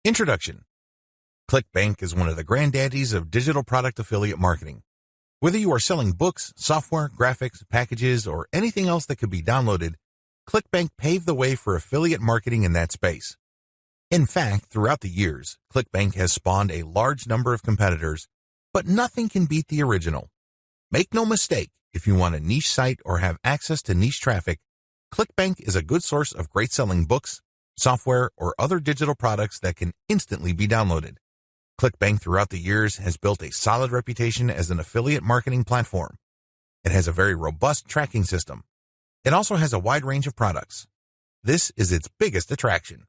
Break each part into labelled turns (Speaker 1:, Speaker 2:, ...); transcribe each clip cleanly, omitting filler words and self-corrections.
Speaker 1: Introduction. ClickBank is one of the granddaddies of digital product affiliate marketing. Whether you are selling books, software, graphics, packages, or anything else that could be downloaded, ClickBank paved the way for affiliate marketing in that space. In fact, throughout the years, ClickBank has spawned a large number of competitors, but nothing can beat the original. Make no mistake, if you want a niche site or have access to niche traffic, ClickBank is a good source of great selling books, software, or other digital products that can instantly be downloaded. ClickBank throughout the years has built a solid reputation as an affiliate marketing platform. It has a very robust tracking system. It also has a wide range of products. This is its biggest attraction.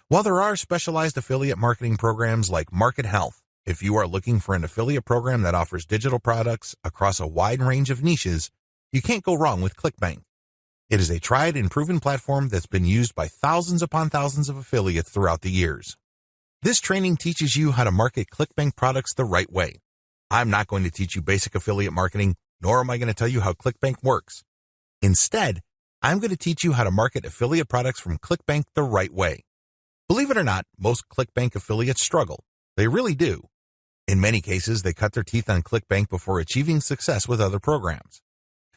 Speaker 1: While there are specialized affiliate marketing programs like Market Health, if you are looking for an affiliate program that offers digital products across a wide range of niches, you can't go wrong with ClickBank. It is a tried and proven platform that's been used by thousands upon thousands of affiliates throughout the years. This training teaches you how to market ClickBank products the right way. I'm not going to teach you basic affiliate marketing, nor am I going to tell you how ClickBank works. Instead, I'm going to teach you how to market affiliate products from ClickBank the right way. Believe it or not, most ClickBank affiliates struggle. They really do. In many cases, they cut their teeth on ClickBank before achieving success with other programs.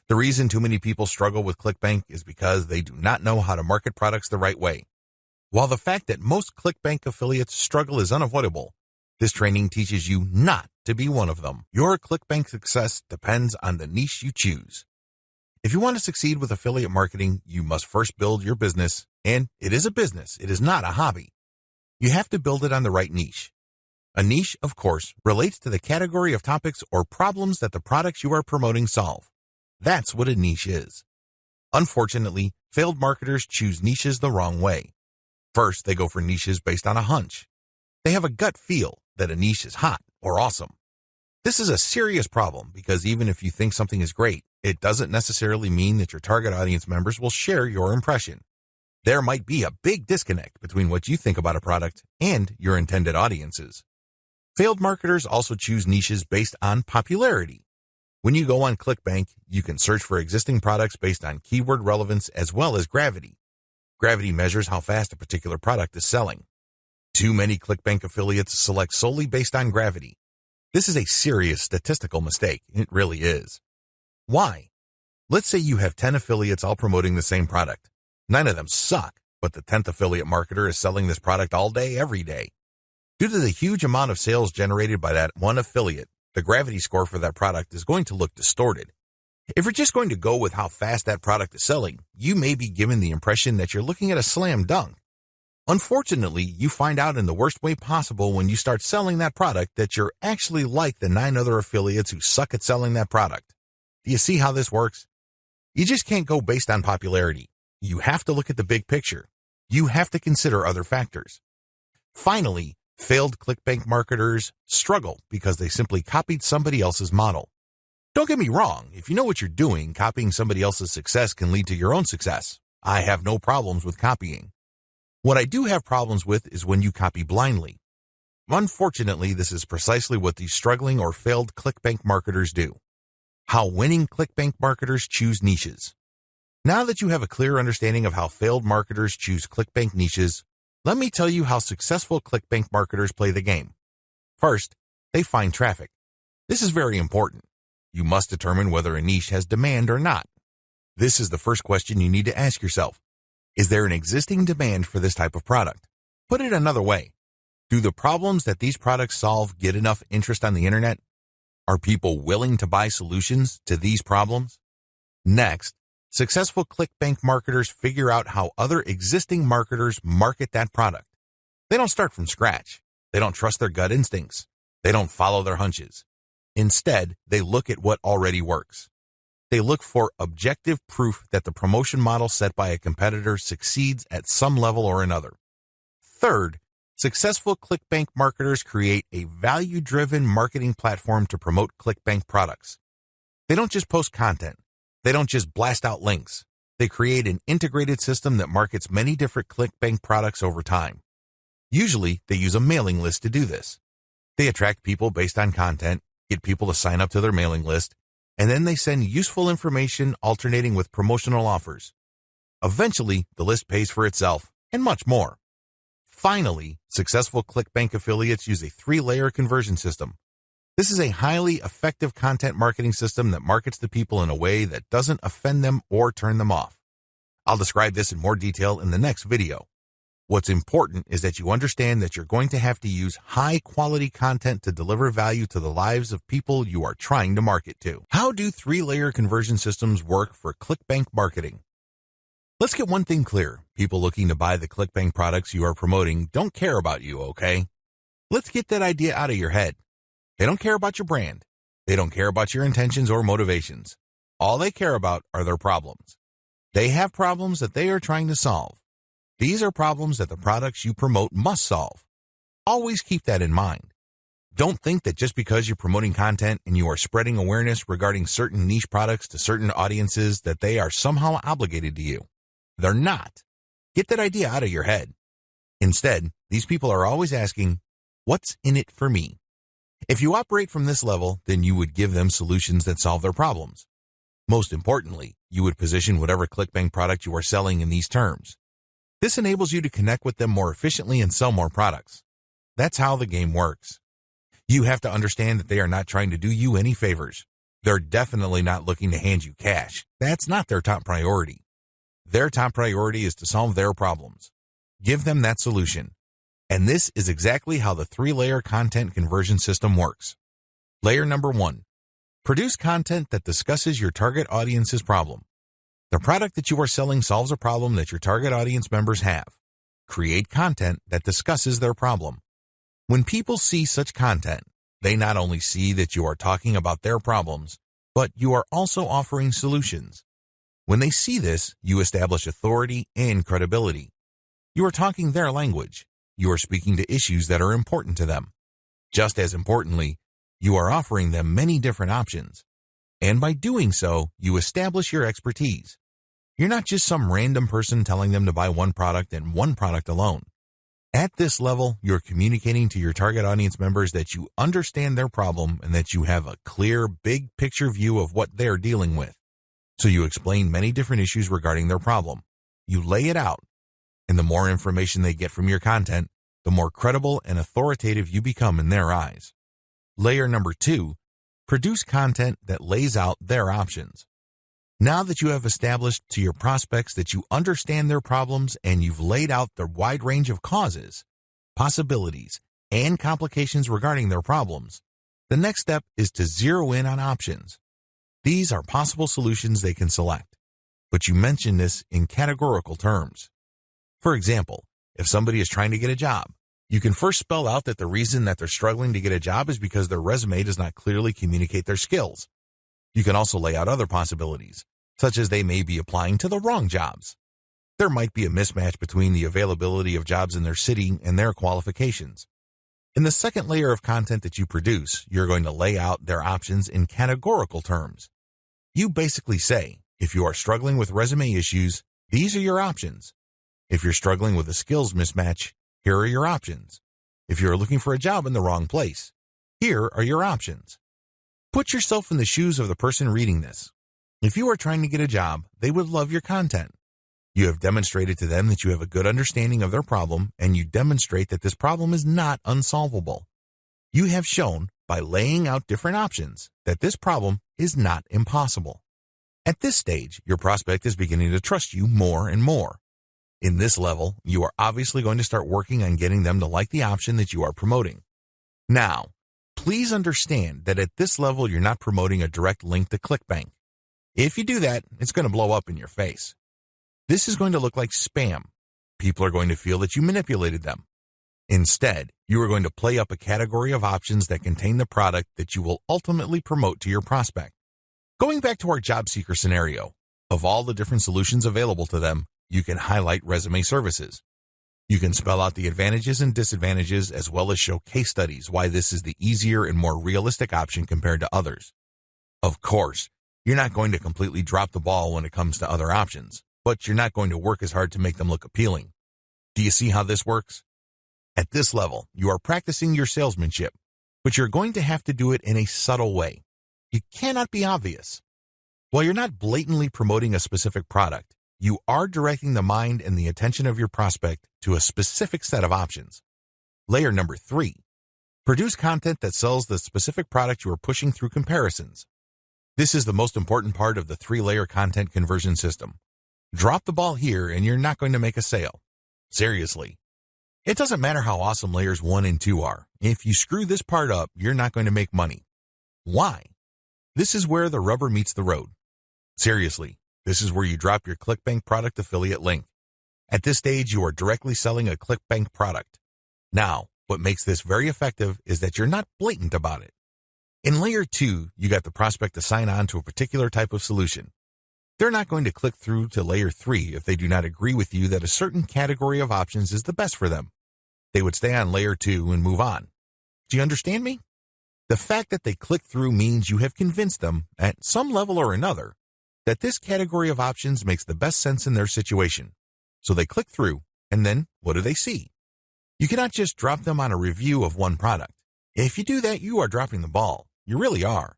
Speaker 1: The reason too many people struggle with ClickBank is because they do not know how to market products the right way. While the fact that most ClickBank affiliates struggle is unavoidable, this training teaches you not to be one of them. Your ClickBank success depends on the niche you choose. If you want to succeed with affiliate marketing, you must first build your business, and it is a business, it is not a hobby. You have to build it on the right niche. A niche, of course, relates to the category of topics or problems that the products you are promoting solve. That's what a niche is. Unfortunately, failed marketers choose niches the wrong way. First, they go for niches based on a hunch. They have a gut feel that a niche is hot or awesome. This is a serious problem because even if you think something is great, it doesn't necessarily mean that your target audience members will share your impression. There might be a big disconnect between what you think about a product and your intended audiences. Failed marketers also choose niches based on popularity. When you go on ClickBank, you can search for existing products based on keyword relevance as well as gravity. Gravity measures how fast a particular product is selling. Too many ClickBank affiliates select solely based on gravity. This is a serious statistical mistake. It really is. Why? Let's say you have 10 affiliates all promoting the same product. 9 of them suck, but the 10th affiliate marketer is selling this product all day, every day. Due to the huge amount of sales generated by that one affiliate, the gravity score for that product is going to look distorted. If you're just going to go with how fast that product is selling, you may be given the impression that you're looking at a slam dunk. Unfortunately, you find out in the worst way possible when you start selling that product that you're actually like the 9 other affiliates who suck at selling that product. Do you see how this works? You just can't go based on popularity. You have to look at the big picture. You have to consider other factors. Finally, failed ClickBank marketers struggle because they simply copied somebody else's model. Don't get me wrong, if you know what you're doing, copying somebody else's success can lead to your own success. I have no problems with copying. What I do have problems with is when you copy blindly. Unfortunately, this is precisely what these struggling or failed ClickBank marketers do. How winning ClickBank marketers choose niches. Now that you have a clear understanding of how failed marketers choose ClickBank niches, let me tell you how successful ClickBank marketers play the game. First, they find traffic. This is very important. You must determine whether a niche has demand or not. This is the first question you need to ask yourself. Is there an existing demand for this type of product? Put it another way. Do the problems that these products solve get enough interest on the internet? Are people willing to buy solutions to these problems? Next, successful ClickBank marketers figure out how other existing marketers market that product. They don't start from scratch. They don't trust their gut instincts. They don't follow their hunches. Instead, they look at what already works. They look for objective proof that the promotion model set by a competitor succeeds at some level or another. Third, successful ClickBank marketers create a value-driven marketing platform to promote ClickBank products. They don't just post content. They don't just blast out links. They create an integrated system that markets many different ClickBank products over time. Usually, they use a mailing list to do this. They attract people based on content, get people to sign up to their mailing list, and then they send useful information alternating with promotional offers. Eventually, the list pays for itself, and much more. Finally, successful ClickBank affiliates use a 3-layer conversion system. This is a highly effective content marketing system that markets to people in a way that doesn't offend them or turn them off. I'll describe this in more detail in the next video. What's important is that you understand that you're going to have to use high-quality content to deliver value to the lives of people you are trying to market to. How do 3-layer conversion systems work for ClickBank marketing? Let's get one thing clear. People looking to buy the ClickBank products you are promoting don't care about you, okay? Let's get that idea out of your head. They don't care about your brand. They don't care about your intentions or motivations. All they care about are their problems. They have problems that they are trying to solve. These are problems that the products you promote must solve. Always keep that in mind. Don't think that just because you're promoting content and you are spreading awareness regarding certain niche products to certain audiences that they are somehow obligated to you. They're not. Get that idea out of your head. Instead, these people are always asking, what's in it for me? If you operate from this level, then you would give them solutions that solve their problems. Most importantly, you would position whatever ClickBank product you are selling in these terms. This enables you to connect with them more efficiently and sell more products. That's how the game works. You have to understand that they are not trying to do you any favors. They're definitely not looking to hand you cash. That's not their top priority. Their top priority is to solve their problems. Give them that solution. And this is exactly how the 3-layer content conversion system works. Layer number 1. Produce content that discusses your target audience's problem. The product that you are selling solves a problem that your target audience members have. Create content that discusses their problem. When people see such content, they not only see that you are talking about their problems, but you are also offering solutions. When they see this, you establish authority and credibility. You are talking their language. You are speaking to issues that are important to them. Just as importantly, you are offering them many different options. And by doing so, you establish your expertise. You're not just some random person telling them to buy one product and one product alone. At this level, you're communicating to your target audience members that you understand their problem and that you have a clear, big picture view of what they're dealing with. So you explain many different issues regarding their problem. You lay it out. And the more information they get from your content, the more credible and authoritative you become in their eyes. Layer number 2, produce content that lays out their options. Now that you have established to your prospects that you understand their problems and you've laid out the wide range of causes, possibilities, and complications regarding their problems, the next step is to zero in on options. These are possible solutions they can select, but you mention this in categorical terms. For example, if somebody is trying to get a job, you can first spell out that the reason that they're struggling to get a job is because their resume does not clearly communicate their skills. You can also lay out other possibilities, such as they may be applying to the wrong jobs. There might be a mismatch between the availability of jobs in their city and their qualifications. In the second layer of content that you produce, you're going to lay out their options in categorical terms. You basically say, if you are struggling with resume issues, these are your options. If you're struggling with a skills mismatch, here are your options. If you're looking for a job in the wrong place, here are your options. Put yourself in the shoes of the person reading this. If you are trying to get a job, they would love your content. You have demonstrated to them that you have a good understanding of their problem, and you demonstrate that this problem is not unsolvable. You have shown, by laying out different options, that this problem is not impossible. At this stage, your prospect is beginning to trust you more and more. In this level, you are obviously going to start working on getting them to like the option that you are promoting. Now, please understand that at this level, you're not promoting a direct link to ClickBank. If you do that, it's going to blow up in your face. This is going to look like spam. People are going to feel that you manipulated them. Instead, you are going to play up a category of options that contain the product that you will ultimately promote to your prospect. Going back to our job seeker scenario, of all the different solutions available to them, you can highlight resume services. You can spell out the advantages and disadvantages as well as show case studies why this is the easier and more realistic option compared to others. Of course, you're not going to completely drop the ball when it comes to other options, but you're not going to work as hard to make them look appealing. Do you see how this works? At this level, you are practicing your salesmanship, but you're going to have to do it in a subtle way. You cannot be obvious. While you're not blatantly promoting a specific product, you are directing the mind and the attention of your prospect to a specific set of options. Layer number 3. Produce content that sells the specific product you are pushing through comparisons. This is the most important part of the 3-layer content conversion system. Drop the ball here and you're not going to make a sale. Seriously. It doesn't matter how awesome layers 1 and 2 are. If you screw this part up, you're not going to make money. Why? This is where the rubber meets the road. Seriously, this is where you drop your ClickBank product affiliate link. At this stage, you are directly selling a ClickBank product. Now, what makes this very effective is that you're not blatant about it. In layer 2, you got the prospect to sign on to a particular type of solution. They're not going to click through to layer 3 if they do not agree with you that a certain category of options is the best for them. They would stay on layer 2 and move on. Do you understand me? The fact that they click through means you have convinced them, at some level or another, that this category of options makes the best sense in their situation. So they click through, and then what do they see? You cannot just drop them on a review of one product. If you do that, you are dropping the ball. You really are.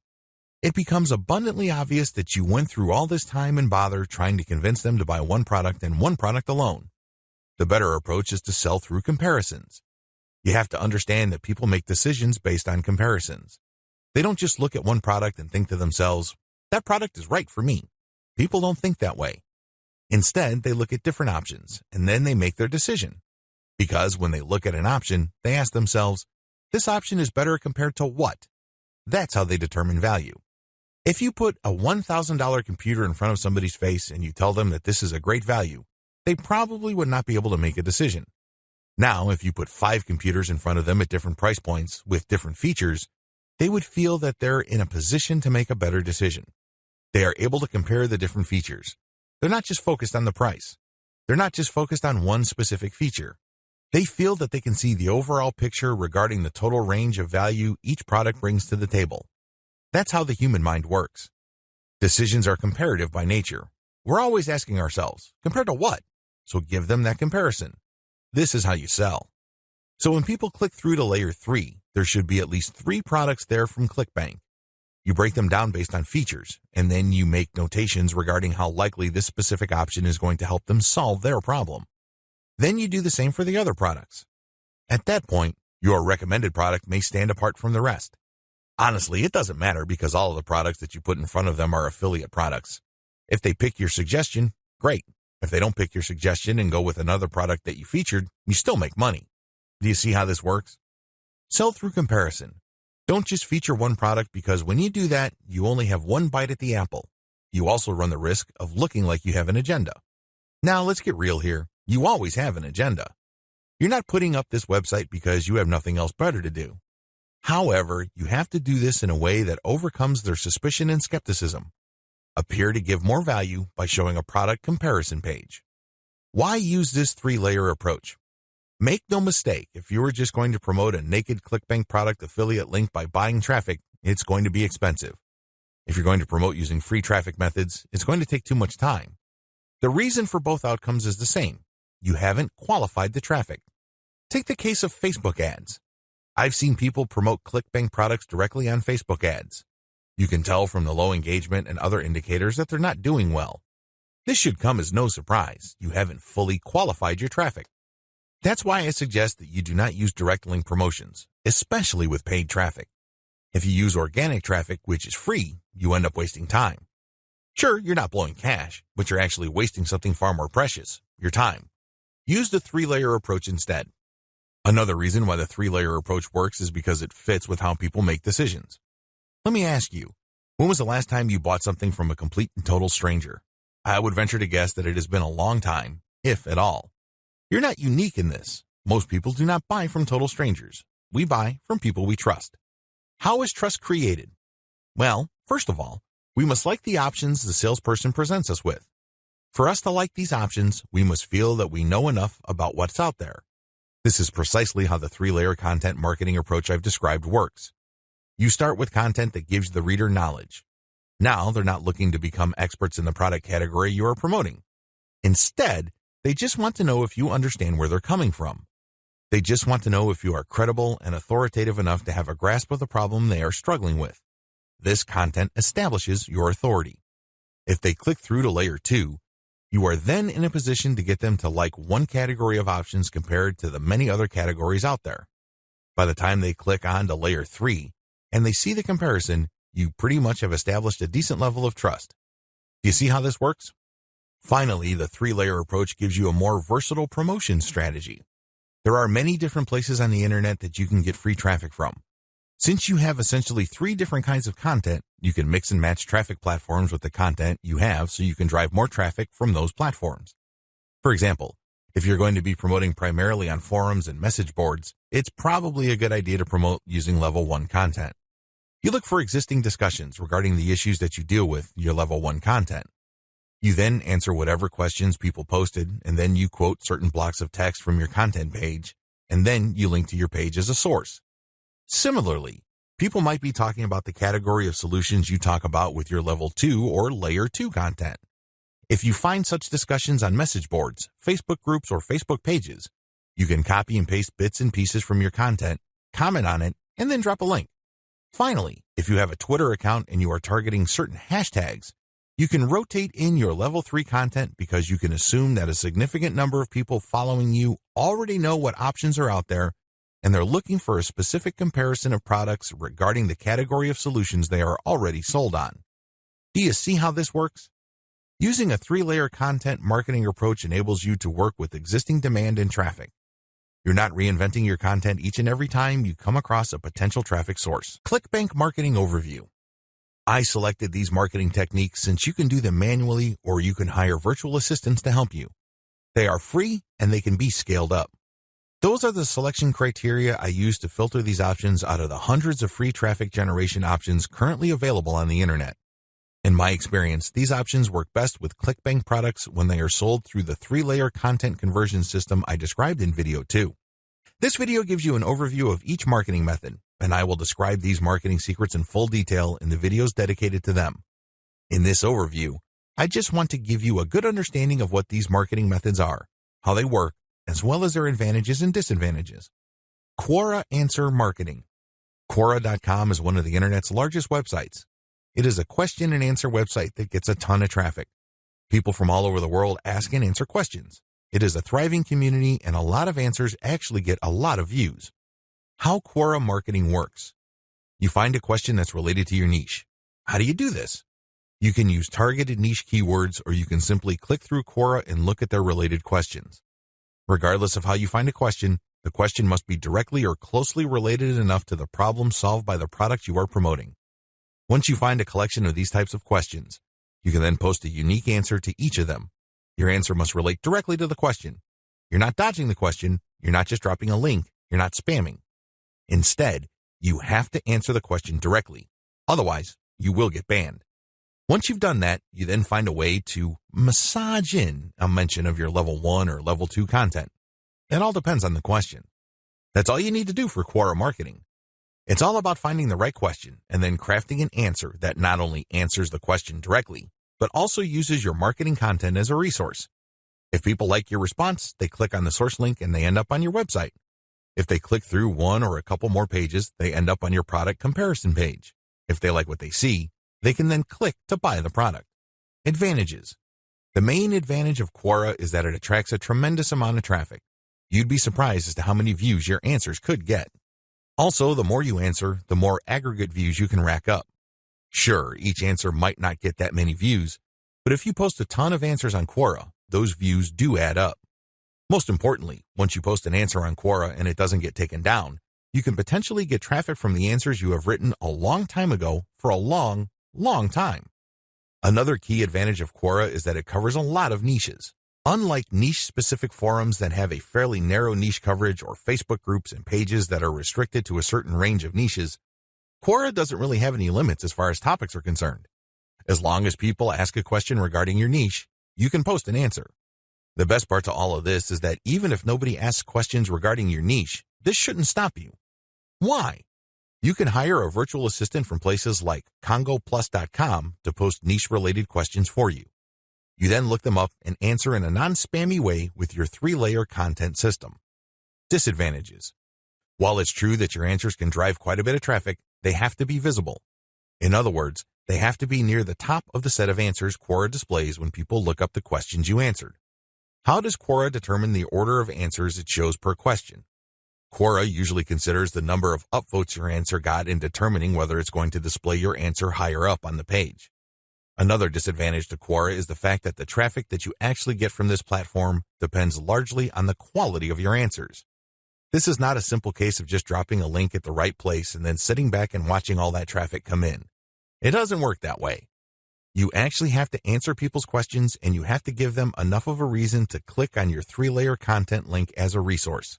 Speaker 1: It becomes abundantly obvious that you went through all this time and bother trying to convince them to buy one product and one product alone. The better approach is to sell through comparisons. You have to understand that people make decisions based on comparisons. They don't just look at one product and think to themselves, that product is right for me. People don't think that way. Instead, they look at different options, and then they make their decision. Because when they look at an option, they ask themselves, this option is better compared to what? That's how they determine value. If you put a $1,000 computer in front of somebody's face and you tell them that this is a great value, they probably would not be able to make a decision. Now, if you put 5 computers in front of them at different price points with different features, they would feel that they're in a position to make a better decision. They are able to compare the different features. They're not just focused on the price. They're not just focused on one specific feature. They feel that they can see the overall picture regarding the total range of value each product brings to the table. That's how the human mind works. Decisions are comparative by nature. We're always asking ourselves, compared to what? So give them that comparison. This is how you sell. So when people click through to layer 3, there should be at least 3 products there from ClickBank. You break them down based on features, and then you make notations regarding how likely this specific option is going to help them solve their problem. Then you do the same for the other products. At that point, your recommended product may stand apart from the rest. Honestly, it doesn't matter because all of the products that you put in front of them are affiliate products. If they pick your suggestion, great. If they don't pick your suggestion and go with another product that you featured, you still make money. Do you see how this works? Sell through comparison. Don't just feature one product because when you do that, you only have one bite at the apple. You also run the risk of looking like you have an agenda. Now, let's get real here. You always have an agenda. You're not putting up this website because you have nothing else better to do. However, you have to do this in a way that overcomes their suspicion and skepticism. Appear to give more value by showing a product comparison page. Why use this 3-layer approach? Make no mistake, if you were just going to promote a naked ClickBank product affiliate link by buying traffic, it's going to be expensive. If you're going to promote using free traffic methods, it's going to take too much time. The reason for both outcomes is the same. You haven't qualified the traffic. Take the case of Facebook ads. I've seen people promote ClickBank products directly on Facebook ads. You can tell from the low engagement and other indicators that they're not doing well. This should come as no surprise. You haven't fully qualified your traffic. That's why I suggest that you do not use direct link promotions, especially with paid traffic. If you use organic traffic, which is free, you end up wasting time. Sure, you're not blowing cash, but you're actually wasting something far more precious, your time. Use the 3-layer approach instead. Another reason why the 3-layer approach works is because it fits with how people make decisions. Let me ask you, when was the last time you bought something from a complete and total stranger? I would venture to guess that it has been a long time, if at all. You're not unique in this. Most people do not buy from total strangers. We buy from people we trust. How is trust created? Well, first of all, we must like the options the salesperson presents us with. For us to like these options, we must feel that we know enough about what's out there. This is precisely how the 3-layer content marketing approach I've described works. You start with content that gives the reader knowledge. Now they're not looking to become experts in the product category you are promoting. Instead, they just want to know if you understand where they're coming from. They just want to know if you are credible and authoritative enough to have a grasp of the problem they are struggling with. This content establishes your authority. If they click through to layer 2, You are then in a position to get them to like one category of options compared to the many other categories out there. By the time they click on to layer 3 and they see the comparison, you pretty much have established a decent level of trust. Do you see how this works? Finally, the 3-layer approach gives you a more versatile promotion strategy. There are many different places on the internet that you can get free traffic from. Since you have essentially 3 different kinds of content, you can mix and match traffic platforms with the content you have so you can drive more traffic from those platforms. For example, if you're going to be promoting primarily on forums and message boards, it's probably a good idea to promote using level 1 content. You look for existing discussions regarding the issues that you deal with your level 1 content. You then answer whatever questions people posted, and then you quote certain blocks of text from your content page, and then you link to your page as a source. Similarly, people might be talking about the category of solutions you talk about with your level 2 or layer 2 content. If you find such discussions on message boards, Facebook groups, or Facebook pages, you can copy and paste bits and pieces from your content, comment on it, and then drop a link. Finally, if you have a Twitter account and you are targeting certain hashtags, you can rotate in your level 3 content because you can assume that a significant number of people following you already know what options are out there and they're looking for a specific comparison of products regarding the category of solutions they are already sold on. Do you see how this works? Using a 3-layer content marketing approach enables you to work with existing demand and traffic. You're not reinventing your content each and every time you come across a potential traffic source. ClickBank Marketing Overview. I selected these marketing techniques since you can do them manually or you can hire virtual assistants to help you. They are free and they can be scaled up. Those are the selection criteria I use to filter these options out of the hundreds of free traffic generation options currently available on the internet. In my experience, these options work best with ClickBank products when they are sold through the 3-layer content conversion system I described in video 2. This video gives you an overview of each marketing method, and I will describe these marketing secrets in full detail in the videos dedicated to them. In this overview, I just want to give you a good understanding of what these marketing methods are, how they work, as well as their advantages and disadvantages. Quora Answer Marketing. Quora.com is one of the internet's largest websites. It is a question and answer website that gets a ton of traffic. People from all over the world ask and answer questions. It is a thriving community and a lot of answers actually get a lot of views. How Quora marketing works. You find a question that's related to your niche. How do you do this? You can use targeted niche keywords or you can simply click through Quora and look at their related questions. Regardless of how you find a question, the question must be directly or closely related enough to the problem solved by the product you are promoting. Once you find a collection of these types of questions, you can then post a unique answer to each of them. Your answer must relate directly to the question. You're not dodging the question. You're not just dropping a link. You're not spamming. Instead, you have to answer the question directly. Otherwise, you will get banned. Once you've done that, you then find a way to massage in a mention of your level 1 or level 2 content. It all depends on the question. That's all you need to do for Quora marketing. It's all about finding the right question and then crafting an answer that not only answers the question directly, but also uses your marketing content as a resource. If people like your response, they click on the source link and they end up on your website. If they click through one or a couple more pages, they end up on your product comparison page. If they like what they see, they can then click to buy the product. Advantages. The main advantage of Quora is that it attracts a tremendous amount of traffic. You'd be surprised as to how many views your answers could get. Also, the more you answer, the more aggregate views you can rack up. Sure, each answer might not get that many views, but if you post a ton of answers on Quora, those views do add up. Most importantly, once you post an answer on Quora and it doesn't get taken down, you can potentially get traffic from the answers you have written a long time ago for a long, long time. Another key advantage of Quora is that it covers a lot of niches. Unlike niche-specific forums that have a fairly narrow niche coverage or Facebook groups and pages that are restricted to a certain range of niches, Quora doesn't really have any limits as far as topics are concerned. As long as people ask a question regarding your niche, you can post an answer. The best part to all of this is that even if nobody asks questions regarding your niche, this shouldn't stop you. Why? You can hire a virtual assistant from places like congoplus.com to post niche-related questions for you. You then look them up and answer in a non-spammy way with your 3-layer content system. Disadvantages. While it's true that your answers can drive quite a bit of traffic, they have to be visible. In other words, They have to be near the top of the set of answers Quora displays when people look up the questions you answered. How does Quora determine the order of answers it shows per question? Quora usually considers the number of upvotes your answer got in determining whether it's going to display your answer higher up on the page. Another disadvantage to Quora is the fact that the traffic that you actually get from this platform depends largely on the quality of your answers. This is not a simple case of just dropping a link at the right place and then sitting back and watching all that traffic come in. It doesn't work that way. You actually have to answer people's questions, and you have to give them enough of a reason to click on your 3-layer content link as a resource.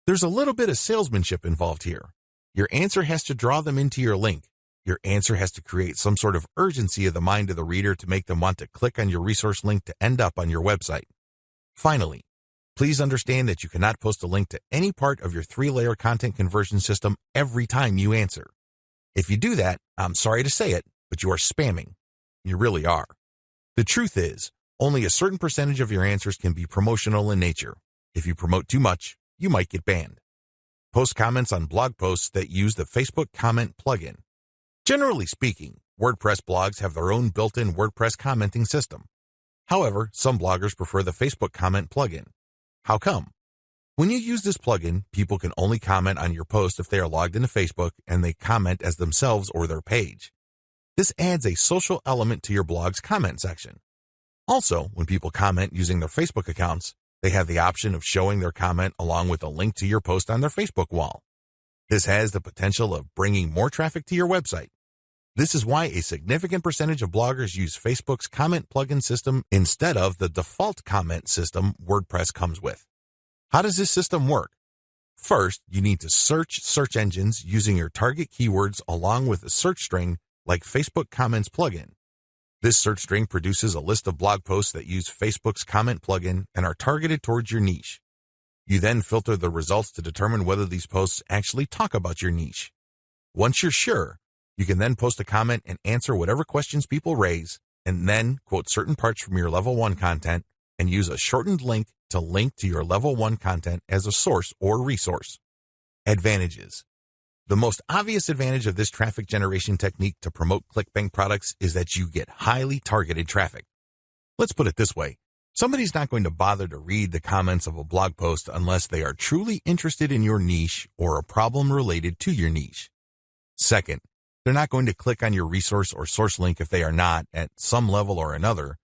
Speaker 1: There's a little bit of salesmanship involved here. Your answer has to draw them into your link. Your answer has to create some sort of urgency of the mind of the reader to make them want to click on your resource link to end up on your website. Finally, please understand that you cannot post a link to any part of your 3-layer content conversion system every time you answer. If you do that, I'm sorry to say it, but you are spamming. You really are. The truth is, only a certain percentage of your answers can be promotional in nature. If you promote too much, you might get banned. Post comments on blog posts that use the Facebook comment plugin. Generally speaking, WordPress blogs have their own built-in WordPress commenting system. However, some bloggers prefer the Facebook comment plugin. How come? When you use this plugin, people can only comment on your post if they are logged into Facebook and they comment as themselves or their page. This adds a social element to your blog's comment section. Also, when people comment using their Facebook accounts, they have the option of showing their comment along with a link to your post on their Facebook wall. This has the potential of bringing more traffic to your website. This is why a significant percentage of bloggers use Facebook's comment plugin system instead of the default comment system WordPress comes with. How does this system work? First, you need to search search engines using your target keywords along with a search string like Facebook Comments plugin. This search string produces a list of blog posts that use Facebook's comment plugin and are targeted towards your niche. You then filter the results to determine whether these posts actually talk about your niche. Once you're sure, you can then post a comment and answer whatever questions people raise, and then quote certain parts from your level 1 content and use a shortened link to link to your level 1 content as a source or resource. Advantages. The most obvious advantage of this traffic generation technique to promote ClickBank products is that you get highly targeted traffic. Let's put it this way. Somebody's not going to bother to read the comments of a blog post unless they are truly interested in your niche or a problem related to your niche. Second, they're not going to click on your resource or source link if they are not, at some level or another,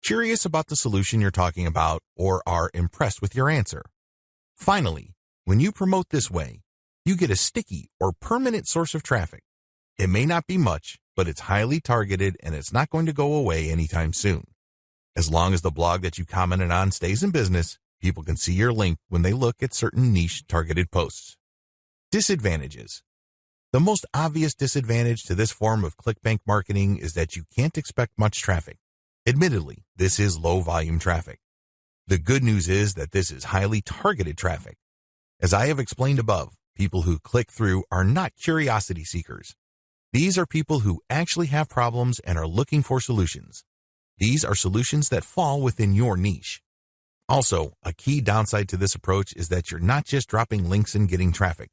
Speaker 1: curious about the solution you're talking about or are impressed with your answer. Finally, when you promote this way, you get a sticky or permanent source of traffic. It may not be much, but it's highly targeted and it's not going to go away anytime soon. As long as the blog that you commented on stays in business, people can see your link when they look at certain niche targeted posts. Disadvantages. The most obvious disadvantage to this form of ClickBank marketing is that you can't expect much traffic. Admittedly, this is low volume traffic. The good news is that this is highly targeted traffic. As I have explained above, people who click through are not curiosity seekers. These are people who actually have problems and are looking for solutions. These are solutions that fall within your niche. Also, a key downside to this approach is that you're not just dropping links and getting traffic.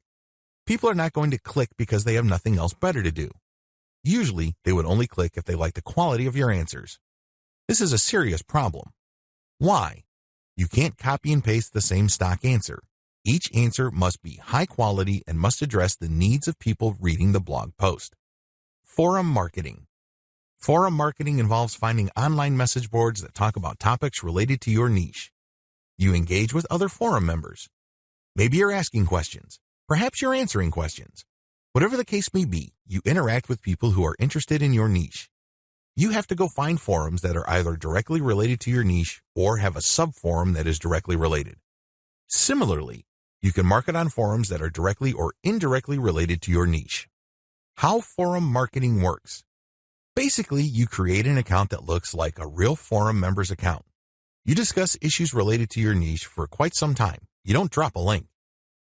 Speaker 1: People are not going to click because they have nothing else better to do. Usually, they would only click if they like the quality of your answers. This is a serious problem. Why? You can't copy and paste the same stock answer. Each answer must be high quality and must address the needs of people reading the blog post. Forum marketing. Forum marketing involves finding online message boards that talk about topics related to your niche. You engage with other forum members. Maybe you're asking questions. Perhaps you're answering questions. Whatever the case may be, you interact with people who are interested in your niche. You have to go find forums that are either directly related to your niche or have a sub-forum that is directly related. Similarly, you can market on forums that are directly or indirectly related to your niche. How forum marketing works. Basically, you create an account that looks like a real forum member's account. You discuss issues related to your niche for quite some time. You don't drop a link.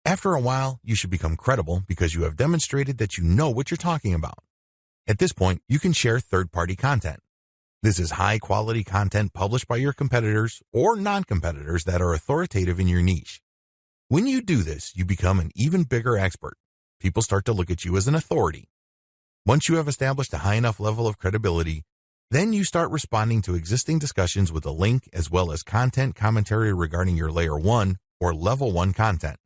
Speaker 1: After a while, you should become credible because you have demonstrated that you know what you're talking about. At this point, you can share third-party content. This is high-quality content published by your competitors or non-competitors that are authoritative in your niche. When you do this, you become an even bigger expert. People start to look at you as an authority. Once you have established a high enough level of credibility, then you start responding to existing discussions with a link as well as content commentary regarding your layer 1 or level 1 content.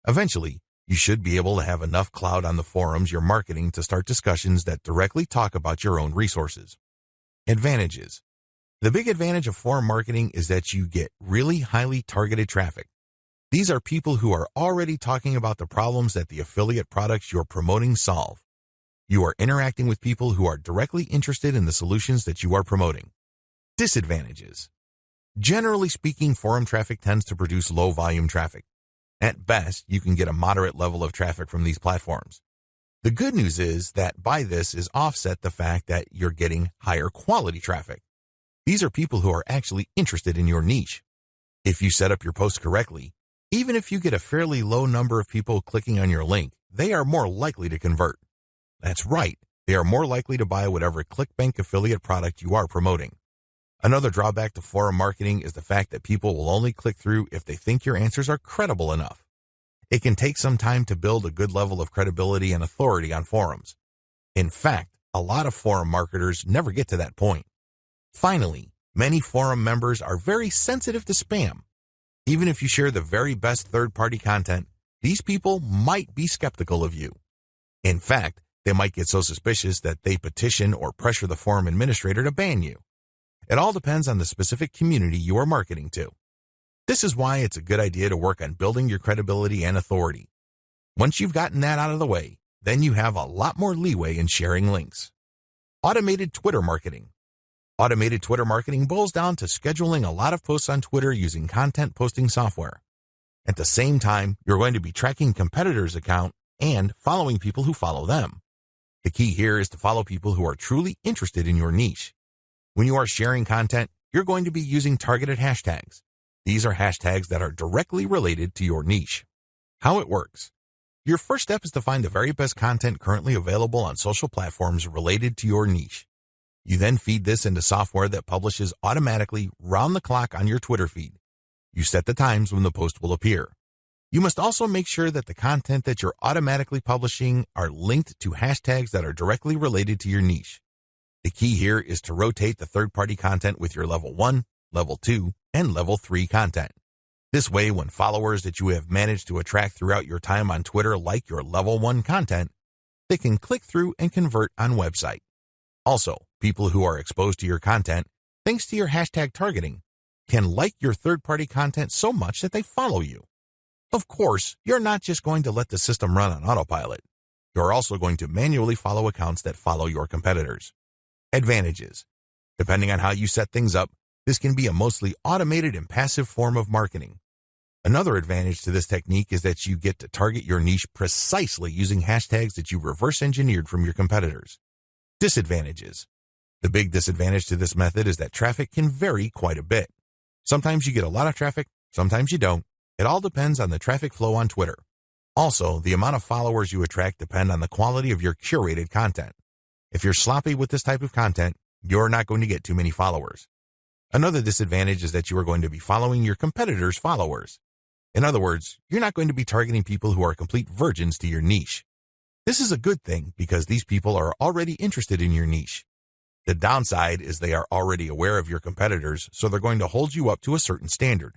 Speaker 1: Eventually, you should be able to have enough clout on the forums you're marketing to start discussions that directly talk about your own resources. Advantages. The big advantage of forum marketing is that you get really highly targeted traffic. These are people who are already talking about the problems that the affiliate products you're promoting solve. You are interacting with people who are directly interested in the solutions that you are promoting. Disadvantages. Generally speaking, forum traffic tends to produce low volume traffic. At best, you can get a moderate level of traffic from these platforms. The good news is that by this is offset the fact that you're getting higher quality traffic. These are people who are actually interested in your niche. If you set up your posts correctly, even if you get a fairly low number of people clicking on your link, they are more likely to convert. That's right, they are more likely to buy whatever ClickBank affiliate product you are promoting. Another drawback to forum marketing is the fact that people will only click through if they think your answers are credible enough. It can take some time to build a good level of credibility and authority on forums. In fact, a lot of forum marketers never get to that point. Finally, many forum members are very sensitive to spam. Even if you share the very best third-party content, these people might be skeptical of you. In fact, they might get so suspicious that they petition or pressure the forum administrator to ban you. It all depends on the specific community you are marketing to. This is why it's a good idea to work on building your credibility and authority. Once you've gotten that out of the way, then you have a lot more leeway in sharing links. Automated Twitter marketing. Automated Twitter marketing boils down to scheduling a lot of posts on Twitter using content posting software. At the same time, you're going to be tracking competitors' account and following people who follow them. The key here is to follow people who are truly interested in your niche. When you are sharing content, you're going to be using targeted hashtags. These are hashtags that are directly related to your niche. How it works. Your first step is to find the very best content currently available on social platforms related to your niche. You then feed this into software that publishes automatically round the clock on your Twitter feed. You set the times when the post will appear. You must also make sure that the content that you're automatically publishing are linked to hashtags that are directly related to your niche. The key here is to rotate the third-party content with your level 1, level 2, and level 3 content. This way, when followers that you have managed to attract throughout your time on Twitter like your level 1 content, they can click through and convert on website. Also, people who are exposed to your content, thanks to your hashtag targeting, can like your third-party content so much that they follow you. Of course, you're not just going to let the system run on autopilot. You're also going to manually follow accounts that follow your competitors. Advantages. Depending on how you set things up, this can be a mostly automated and passive form of marketing. Another advantage to this technique is that you get to target your niche precisely using hashtags that you reverse engineered from your competitors. Disadvantages. The big disadvantage to this method is that traffic can vary quite a bit. Sometimes you get a lot of traffic, sometimes you don't. It all depends on the traffic flow on Twitter. Also, the amount of followers you attract depend on the quality of your curated content. If you're sloppy with this type of content, you're not going to get too many followers. Another disadvantage is that you are going to be following your competitors' followers. In other words, you're not going to be targeting people who are complete virgins to your niche. This is a good thing because these people are already interested in your niche. The downside is they are already aware of your competitors, so they're going to hold you up to a certain standard.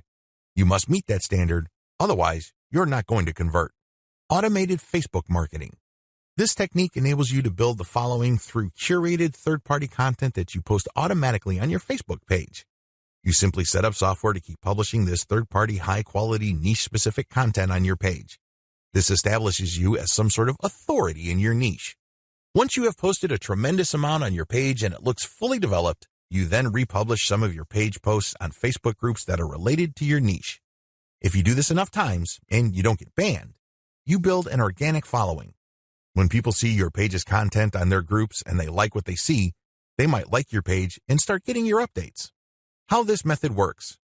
Speaker 1: You must meet that standard, otherwise you're not going to convert. Automated Facebook marketing. This technique enables you to build the following through curated third-party content that you post automatically on your Facebook page. You simply set up software to keep publishing this third-party high-quality niche-specific content on your page. This establishes you as some sort of authority in your niche. Once you have posted a tremendous amount on your page and it looks fully developed, you then republish some of your page posts on Facebook groups that are related to your niche. If you do this enough times and you don't get banned, you build an organic following. When people see your page's content on their groups and they like what they see, they might like your page and start getting your updates. How this method works.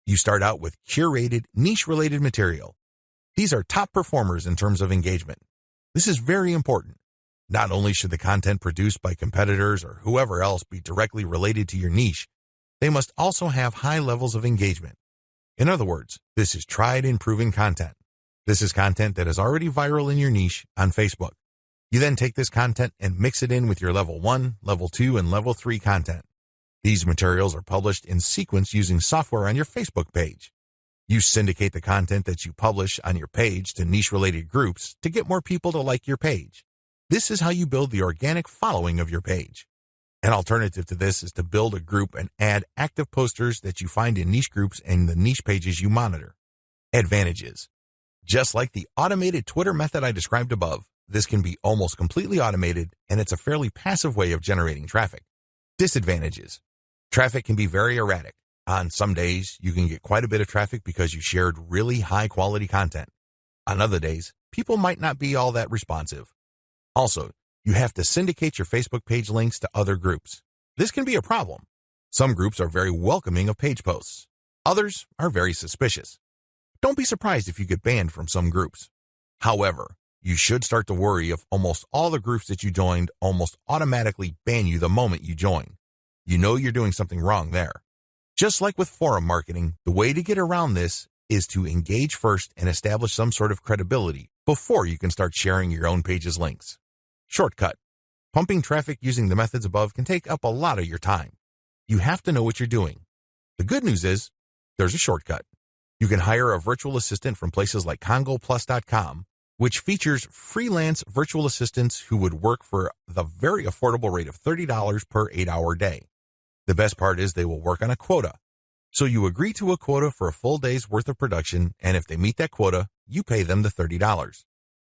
Speaker 1: You start out with curated, niche-related material. These are top performers in terms of engagement. This is very important. Not only should the content produced by competitors or whoever else be directly related to your niche, they must also have high levels of engagement. In other words, this is tried and proven content. This is content that is already viral in your niche on Facebook. You then take this content and mix it in with your level 1, level 2, and level 3 content. These materials are published in sequence using software on your Facebook page. You syndicate the content that you publish on your page to niche-related groups to get more people to like your page. This is how you build the organic following of your page. An alternative to this is to build a group and add active posters that you find in niche groups and the niche pages you monitor. Advantages. Just like the automated Twitter method I described above, this can be almost completely automated, and it's a fairly passive way of generating traffic. Disadvantages. Traffic can be very erratic. On some days, you can get quite a bit of traffic because you shared really high-quality content. On other days, people might not be all that responsive. Also, you have to syndicate your Facebook page links to other groups. This can be a problem. Some groups are very welcoming of page posts. Others are very suspicious. Don't be surprised if you get banned from some groups. However, you should start to worry if almost all the groups that you joined almost automatically ban you the moment you join. You know you're doing something wrong there. Just like with forum marketing, the way to get around this is to engage first and establish some sort of credibility before you can start sharing your own page's links. Shortcut. Pumping traffic using the methods above can take up a lot of your time. You have to know what you're doing. The good news is, there's a shortcut. You can hire a virtual assistant from places like CongoPlus.com, which features freelance virtual assistants who would work for the very affordable rate of $30 per 8-hour day. The best part is they will work on a quota. So you agree to a quota for a full day's worth of production, and if they meet that quota, you pay them the $30.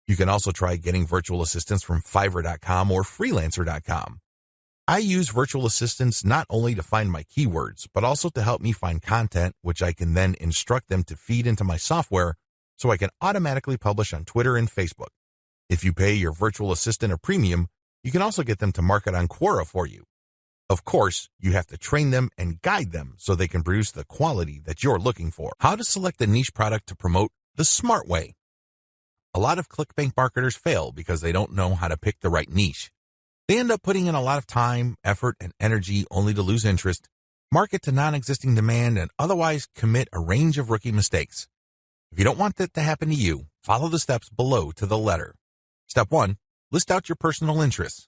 Speaker 1: You can also try getting virtual assistants from Fiverr.com or Freelancer.com. I use virtual assistants not only to find my keywords, but also to help me find content, which I can then instruct them to feed into my software so I can automatically publish on Twitter and Facebook. If you pay your virtual assistant a premium, you can also get them to market on Quora for you. Of course, you have to train them and guide them so they can produce the quality that you're looking for. How to select a niche product to promote the smart way. A lot of ClickBank marketers fail because they don't know how to pick the right niche. They end up putting in a lot of time, effort, and energy only to lose interest, market to non-existing demand, and otherwise commit a range of rookie mistakes. If you don't want that to happen to you, follow the steps below to the letter. Step 1, list out your personal interests.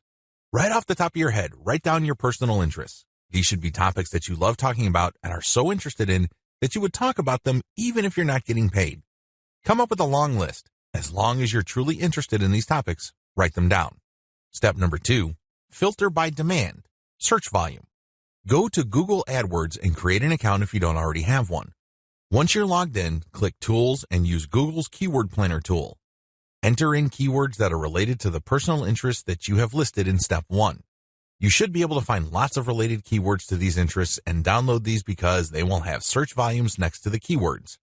Speaker 1: Right off the top of your head, write down your personal interests. These should be topics that you love talking about and are so interested in that you would talk about them even if you're not getting paid. Come up with a long list. As long as you're truly interested in these topics, write them down. Step number 2, filter by demand, search volume. Go to Google AdWords and create an account if you don't already have one. Once you're logged in, click Tools and use Google's Keyword Planner tool. Enter in keywords that are related to the personal interests that you have listed in Step 1. You should be able to find lots of related keywords to these interests and download these because they will have search volumes next to the keywords.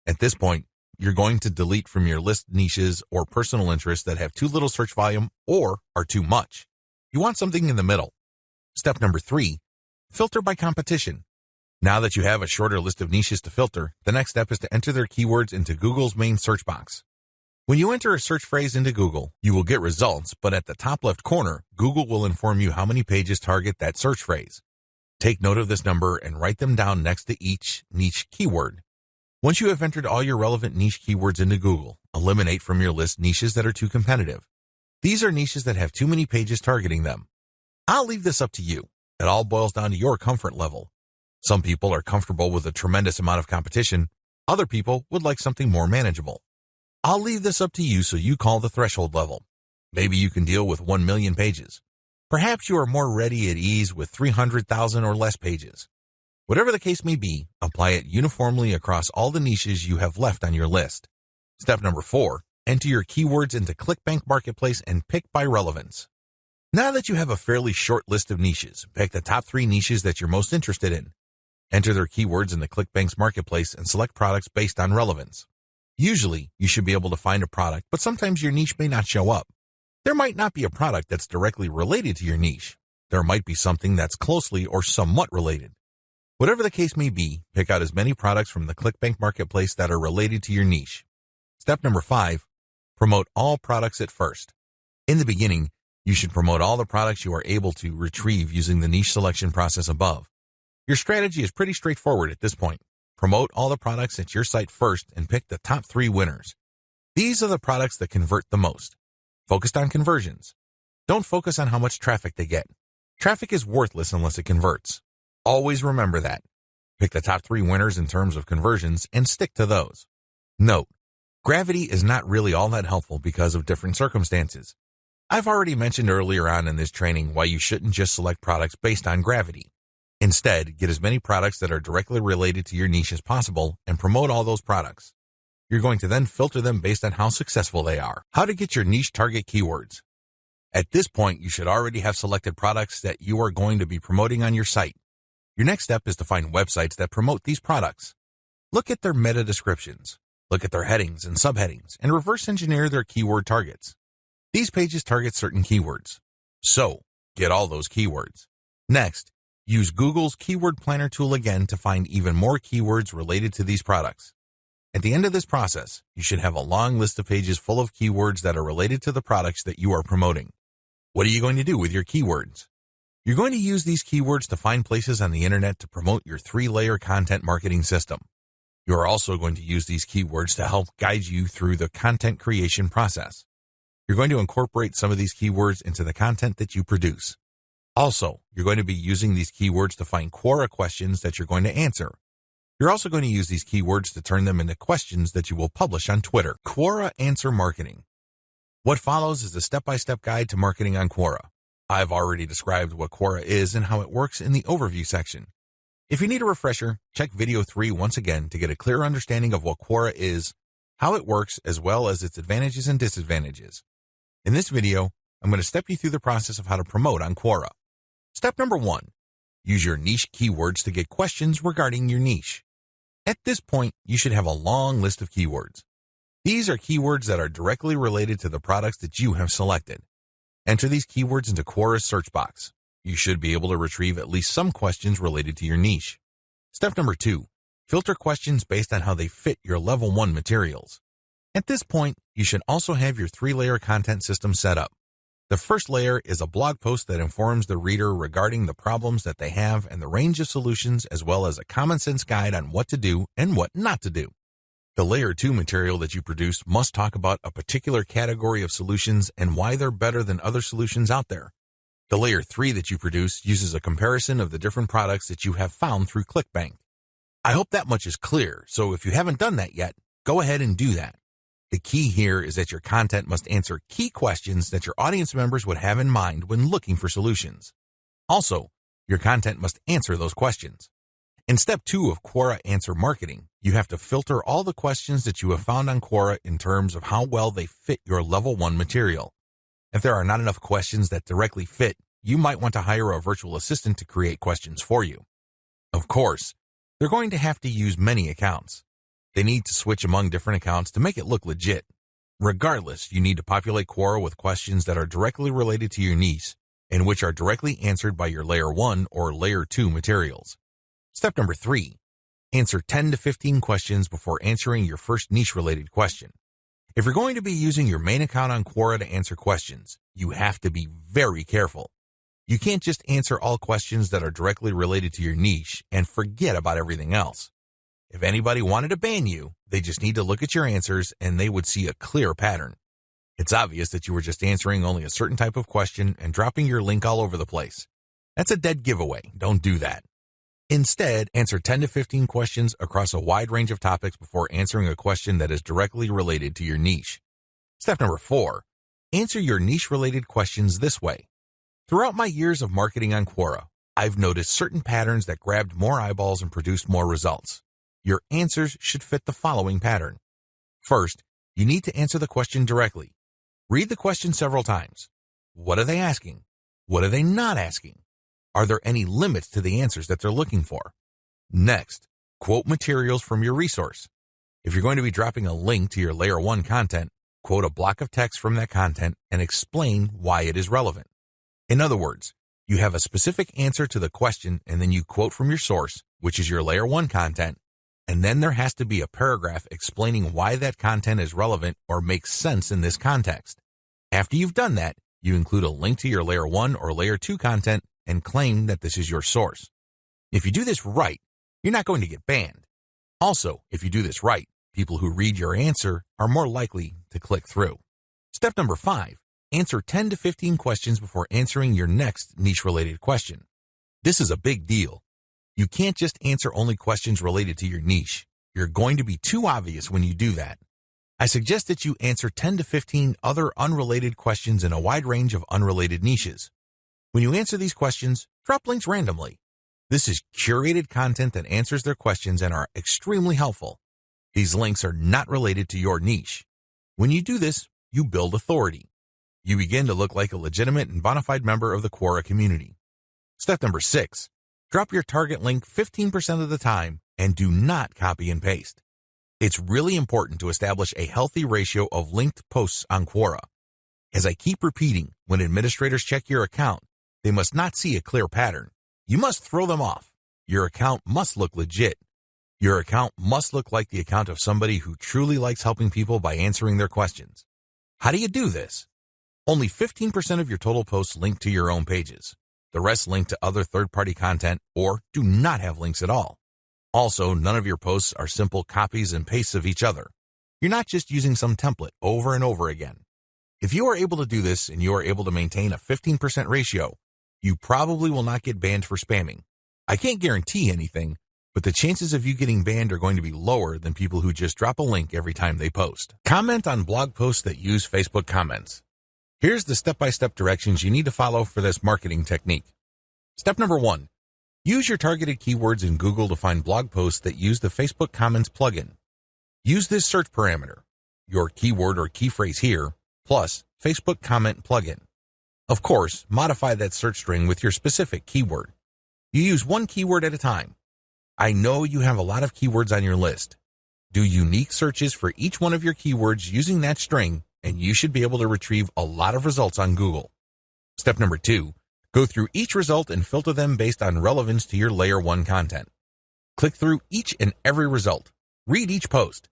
Speaker 1: At this point, you're going to delete from your list niches or personal interests that have too little search volume or are too much. You want something in the middle. Step number 3, filter by competition. Now that you have a shorter list of niches to filter, the next step is to enter their keywords into Google's main search box. When you enter a search phrase into Google, you will get results, but at the top left corner, Google will inform you how many pages target that search phrase. Take note of this number and write them down next to each niche keyword. Once you have entered all your relevant niche keywords into Google, eliminate from your list niches that are too competitive. These are niches that have too many pages targeting them. I'll leave this up to you. It all boils down to your comfort level. Some people are comfortable with a tremendous amount of competition. Other people would like something more manageable. I'll leave this up to you so you call the threshold level. Maybe you can deal with 1 million pages. Perhaps you are more ready at ease with 300,000 or less pages. Whatever the case may be, apply it uniformly across all the niches you have left on your list. Step number 4, enter your keywords into ClickBank Marketplace and pick by relevance. Now that you have a fairly short list of niches, pick the top 3 niches that you're most interested in. Enter their keywords into ClickBank's Marketplace and select products based on relevance. Usually, you should be able to find a product, but sometimes your niche may not show up. There might not be a product that's directly related to your niche. There might be something that's closely or somewhat related. Whatever the case may be, pick out as many products from the ClickBank Marketplace that are related to your niche. Step number 5, promote all products at first. In the beginning, you should promote all the products you are able to retrieve using the niche selection process above. Your strategy is pretty straightforward at this point. Promote all the products at your site first and pick the top 3 winners. These are the products that convert the most. Focused on conversions. Don't focus on how much traffic they get. Traffic is worthless unless it converts. Always remember that. Pick the top 3 winners in terms of conversions and stick to those. Note, gravity is not really all that helpful because of different circumstances. I've already mentioned earlier on in this training why you shouldn't just select products based on gravity. Instead, get as many products that are directly related to your niche as possible and promote all those products. You're going to then filter them based on how successful they are. How to get your niche target keywords. At this point, you should already have selected products that you are going to be promoting on your site. Your next step is to find websites that promote these products. Look at their meta descriptions. Look at their headings and subheadings and reverse engineer their keyword targets. These pages target certain keywords. So, get all those keywords. Next, use Google's Keyword Planner tool again to find even more keywords related to these products. At the end of this process, you should have a long list of pages full of keywords that are related to the products that you are promoting. What are you going to do with your keywords? You're going to use these keywords to find places on the internet to promote your 3-layer content marketing system. You are also going to use these keywords to help guide you through the content creation process. You're going to incorporate some of these keywords into the content that you produce. Also, you're going to be using these keywords to find Quora questions that you're going to answer. You're also going to use these keywords to turn them into questions that you will publish on Twitter. Quora Answer Marketing. What follows is a step-by-step guide to marketing on Quora. I've already described what Quora is and how it works in the overview section. If you need a refresher, check video 3 once again to get a clear understanding of what Quora is, how it works, as well as its advantages and disadvantages. In this video, I'm going to step you through the process of how to promote on Quora. Step number 1. Use your niche keywords to get questions regarding your niche. At this point, you should have a long list of keywords. These are keywords that are directly related to the products that you have selected. Enter these keywords into Quora's search box. You should be able to retrieve at least some questions related to your niche. Step number 2. Filter questions based on how they fit your level 1 materials. At this point, you should also have your 3-layer content system set up. The first layer is a blog post that informs the reader regarding the problems that they have and the range of solutions, as well as a common sense guide on what to do and what not to do. The layer 2 material that you produce must talk about a particular category of solutions and why they're better than other solutions out there. The layer 3 that you produce uses a comparison of the different products that you have found through ClickBank. I hope that much is clear, so if you haven't done that yet, go ahead and do that. The key here is that your content must answer key questions that your audience members would have in mind when looking for solutions. Also, your content must answer those questions. In step 2 of Quora Answer Marketing, you have to filter all the questions that you have found on Quora in terms of how well they fit your level 1 material. If there are not enough questions that directly fit, you might want to hire a virtual assistant to create questions for you. Of course, they're going to have to use many accounts. They need to switch among different accounts to make it look legit. Regardless, you need to populate Quora with questions that are directly related to your niche and which are directly answered by your layer 1 or layer 2 materials. Step number 3. Answer 10 to 15 questions before answering your first niche-related question. If you're going to be using your main account on Quora to answer questions, you have to be very careful. You can't just answer all questions that are directly related to your niche and forget about everything else. If anybody wanted to ban you, they just need to look at your answers and they would see a clear pattern. It's obvious that you were just answering only a certain type of question and dropping your link all over the place. That's a dead giveaway. Don't do that. Instead, answer 10 to 15 questions across a wide range of topics before answering a question that is directly related to your niche. Step number 4. Answer your niche-related questions this way. Throughout my years of marketing on Quora, I've noticed certain patterns that grabbed more eyeballs and produced more results. Your answers should fit the following pattern. First, you need to answer the question directly. Read the question several times. What are they asking? What are they not asking? Are there any limits to the answers that they're looking for? Next, quote materials from your resource. If you're going to be dropping a link to your layer 1 content, quote a block of text from that content and explain why it is relevant. In other words, you have a specific answer to the question and then you quote from your source, which is your layer 1 content, and then there has to be a paragraph explaining why that content is relevant or makes sense in this context. After you've done that, you include a link to your layer 1 or layer 2 content and claim that this is your source. If you do this right, you're not going to get banned. Also, if you do this right, people who read your answer are more likely to click through. Step number 5. answer 10 to 15 questions before answering your next niche-related question. This is a big deal. You can't just answer only questions related to your niche. You're going to be too obvious when you do that. I suggest that you answer 10 to 15 other unrelated questions in a wide range of unrelated niches. When you answer these questions, drop links randomly. This is curated content that answers their questions and are extremely helpful. These links are not related to your niche. When you do this, you build authority. You begin to look like a legitimate and bona fide member of the Quora community. Step number 6, drop your target link 15% of the time and do not copy and paste. It's really important to establish a healthy ratio of linked posts on Quora. As I keep repeating, when administrators check your account, they must not see a clear pattern. You must throw them off. Your account must look legit. Your account must look like the account of somebody who truly likes helping people by answering their questions. How do you do this? Only 15% of your total posts link to your own pages. The rest link to other third-party content or do not have links at all. Also, none of your posts are simple copies and pastes of each other. You're not just using some template over and over again. If you are able to do this and you are able to maintain a 15% ratio, you probably will not get banned for spamming. I can't guarantee anything, but the chances of you getting banned are going to be lower than people who just drop a link every time they post. Comment on blog posts that use Facebook comments. Here's the step-by-step directions you need to follow for this marketing technique. Step number 1. Use your targeted keywords in Google to find blog posts that use the Facebook Comments plugin. Use this search parameter, your keyword or key phrase here, plus Facebook Comment plugin. Of course, modify that search string with your specific keyword. You use one keyword at a time. I know you have a lot of keywords on your list. Do unique searches for each one of your keywords using that string, and you should be able to retrieve a lot of results on Google. Step number 2, go through each result and filter them based on relevance to your Layer 1 content. Click through each and every result. Read each post.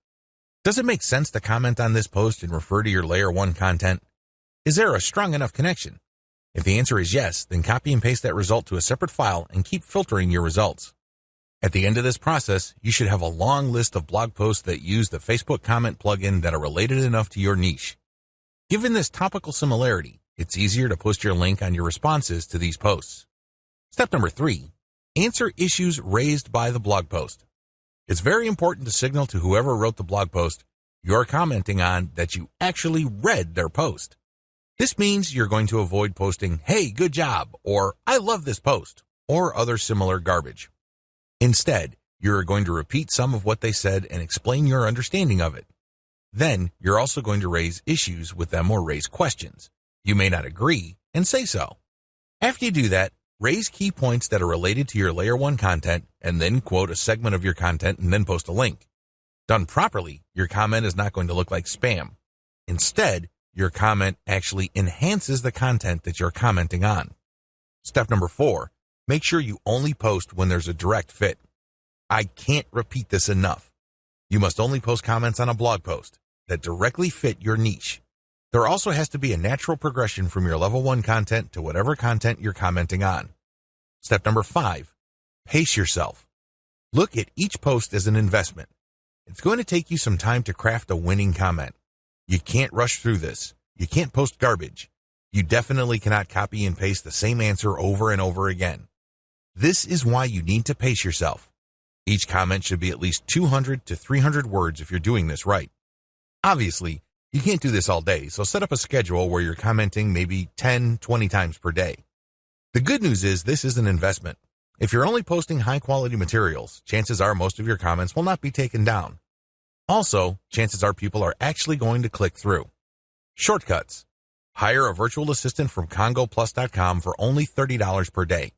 Speaker 1: Does it make sense to comment on this post and refer to your Layer 1 content? Is there a strong enough connection? If the answer is yes, then copy and paste that result to a separate file and keep filtering your results. At the end of this process, you should have a long list of blog posts that use the Facebook Comment plugin that are related enough to your niche. Given this topical similarity, it's easier to post your link on your responses to these posts. Step number 3, answer issues raised by the blog post. It's very important to signal to whoever wrote the blog post you're commenting on that you actually read their post. This means you're going to avoid posting, "Hey, good job," or "I love this post," or other similar garbage. Instead, you're going to repeat some of what they said and explain your understanding of it. Then, you're also going to raise issues with them or raise questions. You may not agree, and say so. After you do that, raise key points that are related to your Layer 1 content, and then quote a segment of your content and then post a link. Done properly, your comment is not going to look like spam. Instead, your comment actually enhances the content that you're commenting on. Step number 4, make sure you only post when there's a direct fit. I can't repeat this enough. You must only post comments on a blog post that directly fit your niche. There also has to be a natural progression from your level 1 content to whatever content you're commenting on. Step number 5, pace yourself. Look at each post as an investment. It's going to take you some time to craft a winning comment. You can't rush through this. You can't post garbage. You definitely cannot copy and paste the same answer over and over again. This is why you need to pace yourself. Each comment should be at least 200 to 300 words if you're doing this right. Obviously, you can't do this all day, so set up a schedule where you're commenting maybe 10, 20 times per day. The good news is this is an investment. If you're only posting high-quality materials, chances are most of your comments will not be taken down. Also, chances are people are actually going to click through. Shortcuts. Hire a virtual assistant from CongoPlus.com for only $30 per day.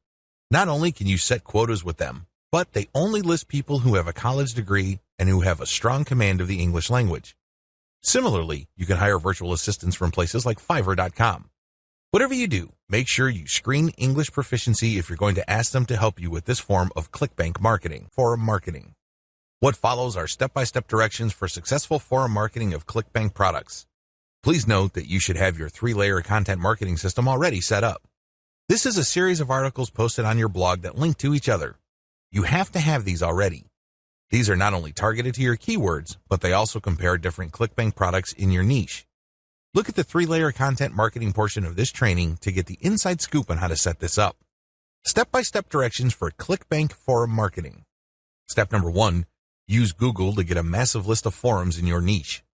Speaker 1: Not only can you set quotas with them, but they only list people who have a college degree and who have a strong command of the English language. Similarly, you can hire virtual assistants from places like Fiverr.com. Whatever you do, make sure you screen English proficiency if you're going to ask them to help you with this form of ClickBank marketing, forum marketing. What follows are step-by-step directions for successful forum marketing of ClickBank products. Please note that you should have your 3-layer content marketing system already set up. This is a series of articles posted on your blog that link to each other. You have to have these already. These are not only targeted to your keywords, but they also compare different ClickBank products in your niche. Look at the 3-layer content marketing portion of this training to get the inside scoop on how to set this up. Step-by-step directions for ClickBank forum marketing. Step number 1, use Google to get a massive list of forums in your niche.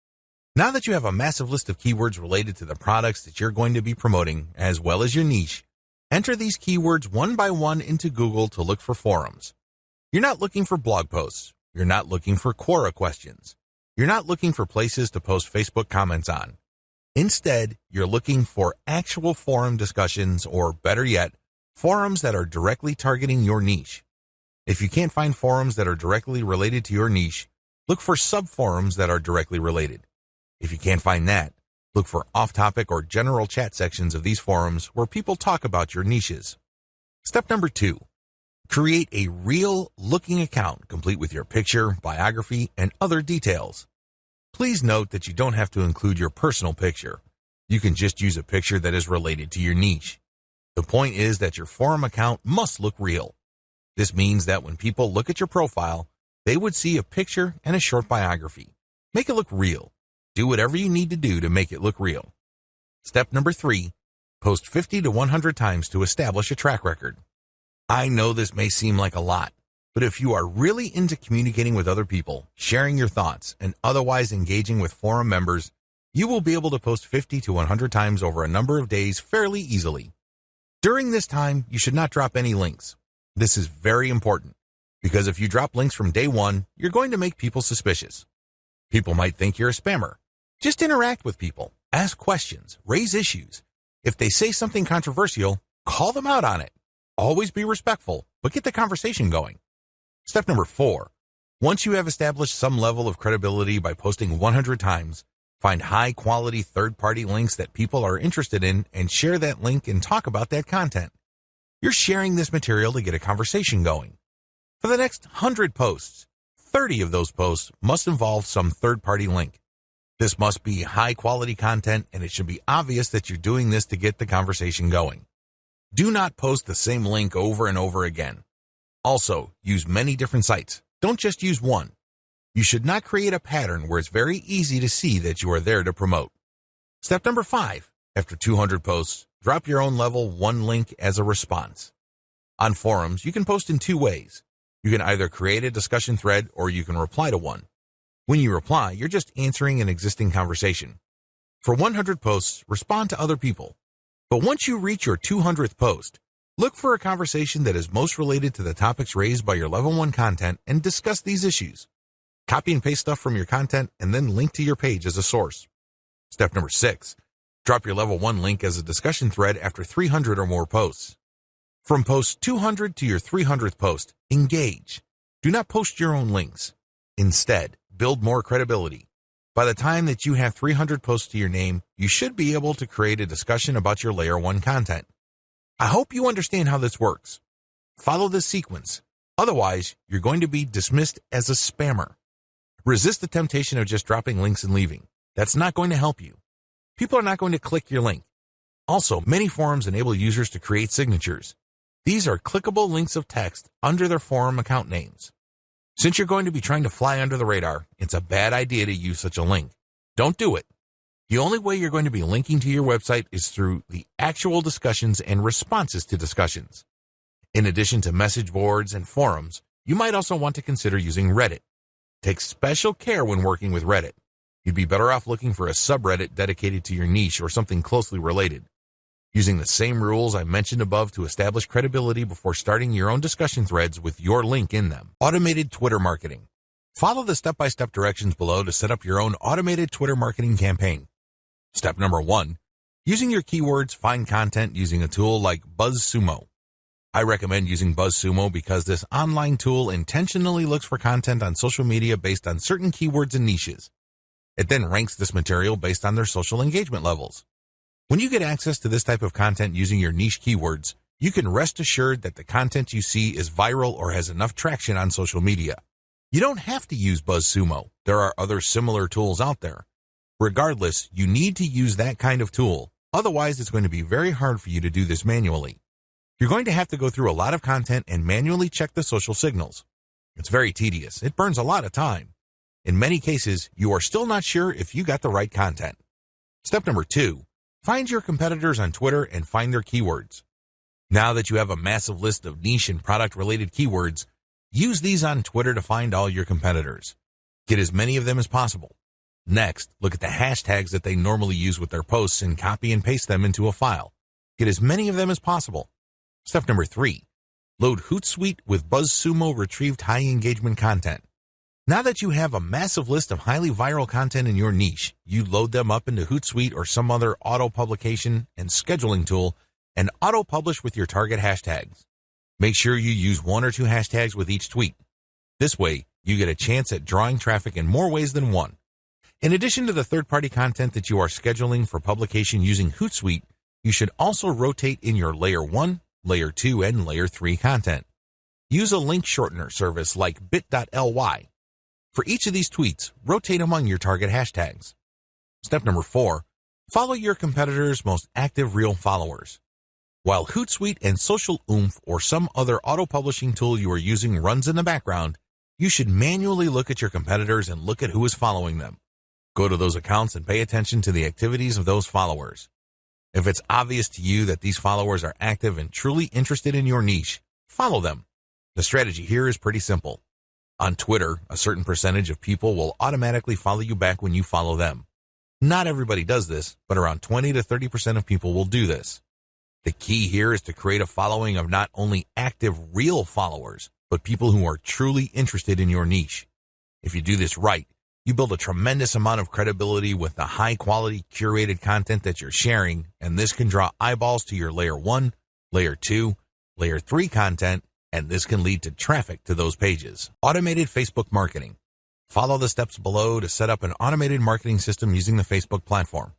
Speaker 1: Now that you have a massive list of keywords related to the products that you're going to be promoting, as well as your niche, enter these keywords one by one into Google to look for forums. You're not looking for blog posts. You're not looking for Quora questions. You're not looking for places to post Facebook comments on. Instead, you're looking for actual forum discussions, or better yet, forums that are directly targeting your niche. If you can't find forums that are directly related to your niche, look for sub-forums that are directly related. If you can't find that, look for off-topic or general chat sections of these forums where people talk about your niches. Step number 2, create a real-looking account complete with your picture, biography, and other details. Please note that you don't have to include your personal picture. You can just use a picture that is related to your niche. The point is that your forum account must look real. This means that when people look at your profile, they would see a picture and a short biography. Make it look real. Do whatever you need to do to make it look real. Step number 3, post 50 to 100 times to establish a track record. I know this may seem like a lot, but if you are really into communicating with other people, sharing your thoughts, and otherwise engaging with forum members, you will be able to post 50 to 100 times over a number of days fairly easily. During this time, you should not drop any links. This is very important, because if you drop links from day 1, you're going to make people suspicious. People might think you're a spammer. Just interact with people, ask questions, raise issues. If they say something controversial, call them out on it. Always be respectful, but get the conversation going. Step number 4, once you have established some level of credibility by posting 100 times, find high-quality third-party links that people are interested in and share that link and talk about that content. You're sharing this material to get a conversation going. For the next 100 posts, 30 of those posts must involve some third-party link. This must be high-quality content, and it should be obvious that you're doing this to get the conversation going. Do not post the same link over and over again. Also, use many different sites. Don't just use one. You should not create a pattern where it's very easy to see that you are there to promote. Step number 5, after 200 posts, drop your own level 1 link as a response. On forums, you can post in 2 ways. You can either create a discussion thread or you can reply to one. When you reply, you're just answering an existing conversation. For 100 posts, respond to other people. But once you reach your 200th post, look for a conversation that is most related to the topics raised by your level 1 content and discuss these issues. Copy and paste stuff from your content and then link to your page as a source. Step number 6, drop your level 1 link as a discussion thread after 300 or more posts. From post 200 to your 300th post, engage. Do not post your own links. Instead, build more credibility. By the time that you have 300 posts to your name, you should be able to create a discussion about your layer 1 content. I hope you understand how this works. Follow this sequence. Otherwise, you're going to be dismissed as a spammer. Resist the temptation of just dropping links and leaving. That's not going to help you. People are not going to click your link. Also, many forums enable users to create signatures. These are clickable links of text under their forum account names. Since you're going to be trying to fly under the radar, it's a bad idea to use such a link. Don't do it. The only way you're going to be linking to your website is through the actual discussions and responses to discussions. In addition to message boards and forums, you might also want to consider using Reddit. Take special care when working with Reddit. You'd be better off looking for a subreddit dedicated to your niche or something closely related. Using the same rules I mentioned above to establish credibility before starting your own discussion threads with your link in them. Automated Twitter marketing. Follow the step-by-step directions below to set up your own automated Twitter marketing campaign. Step number 1, using your keywords, find content using a tool like BuzzSumo. I recommend using BuzzSumo because this online tool intentionally looks for content on social media based on certain keywords and niches. It then ranks this material based on their social engagement levels. When you get access to this type of content using your niche keywords, you can rest assured that the content you see is viral or has enough traction on social media. You don't have to use BuzzSumo. There are other similar tools out there. Regardless, you need to use that kind of tool. Otherwise, it's going to be very hard for you to do this manually. You're going to have to go through a lot of content and manually check the social signals. It's very tedious. It burns a lot of time. In many cases, you are still not sure if you got the right content. Step number 2, find your competitors on Twitter and find their keywords. Now that you have a massive list of niche and product-related keywords, use these on Twitter to find all your competitors. Get as many of them as possible. Next, look at the hashtags that they normally use with their posts and copy and paste them into a file. Get as many of them as possible. Step number 3, load Hootsuite with BuzzSumo retrieved high engagement content. Now that you have a massive list of highly viral content in your niche, you load them up into Hootsuite or some other auto-publication and scheduling tool and auto-publish with your target hashtags. Make sure you use 1 or 2 hashtags with each tweet. This way, you get a chance at drawing traffic in more ways than one. In addition to the third-party content that you are scheduling for publication using Hootsuite, you should also rotate in your Layer 1, Layer 2, and Layer 3 content. Use a link shortener service like bit.ly. For each of these tweets, rotate among your target hashtags. Step number 4, follow your competitors' most active real followers. While Hootsuite and Social Oomph or some other auto-publishing tool you are using runs in the background, you should manually look at your competitors and look at who is following them. Go to those accounts and pay attention to the activities of those followers. If it's obvious to you that these followers are active and truly interested in your niche, follow them. The strategy here is pretty simple. On Twitter, a certain percentage of people will automatically follow you back when you follow them. Not everybody does this, but around 20 to 30% of people will do this. The key here is to create a following of not only active real followers, but people who are truly interested in your niche. If you do this right, you build a tremendous amount of credibility with the high-quality curated content that you're sharing, and this can draw eyeballs to your Layer 1, Layer 2, Layer 3 content, and this can lead to traffic to those pages. Automated Facebook marketing. Follow the steps below to set up an automated marketing system using the Facebook platform.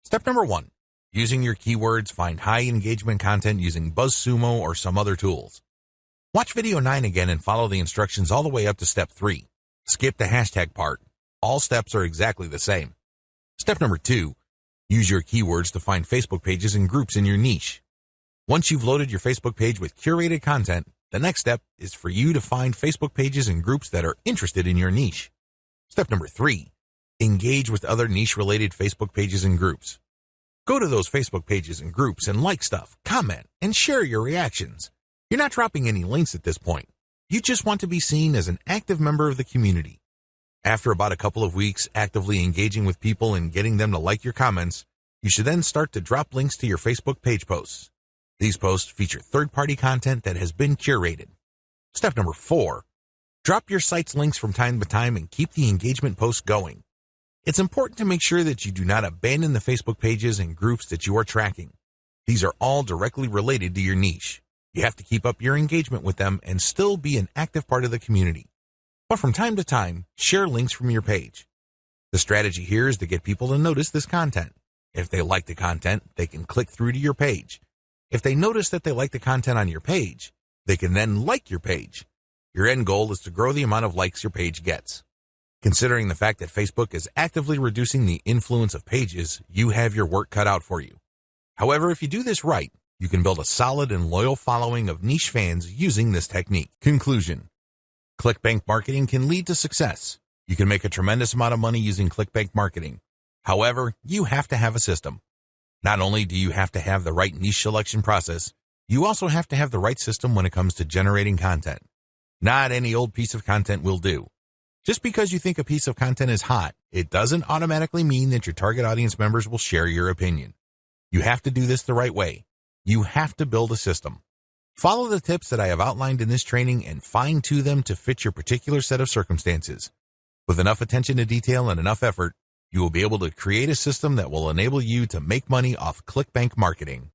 Speaker 1: Step number 1, using your keywords, find high engagement content using BuzzSumo or some other tools. Watch video 9 again and follow the instructions all the way up to step 3. Skip the hashtag part. All steps are exactly the same. Step number 2, use your keywords to find Facebook pages and groups in your niche. Once you've loaded your Facebook page with curated content, the next step is for you to find Facebook pages and groups that are interested in your niche. Step number 3, engage with other niche-related Facebook pages and groups. Go to those Facebook pages and groups and like stuff, comment, and share your reactions. You're not dropping any links at this point. You just want to be seen as an active member of the community. After about a couple of weeks actively engaging with people and getting them to like your comments, you should then start to drop links to your Facebook page posts. These posts feature third-party content that has been curated. Step number 4, drop your site's links from time to time and keep the engagement posts going. It's important to make sure that you do not abandon the Facebook pages and groups that you are tracking. These are all directly related to your niche. You have to keep up your engagement with them and still be an active part of the community. But from time to time, share links from your page. The strategy here is to get people to notice this content. If they like the content, they can click through to your page. If they notice that they like the content on your page, they can then like your page. Your end goal is to grow the amount of likes your page gets. Considering the fact that Facebook is actively reducing the influence of pages, you have your work cut out for you. However, if you do this right, you can build a solid and loyal following of niche fans using this technique. Conclusion. ClickBank marketing can lead to success. You can make a tremendous amount of money using ClickBank marketing. However, you have to have a system. Not only do you have to have the right niche selection process, you also have to have the right system when it comes to generating content. Not any old piece of content will do. Just because you think a piece of content is hot, it doesn't automatically mean that your target audience members will share your opinion. You have to do this the right way. You have to build a system. Follow the tips that I have outlined in this training and fine-tune them to fit your particular set of circumstances. With enough attention to detail and enough effort, you will be able to create a system that will enable you to make money off ClickBank marketing.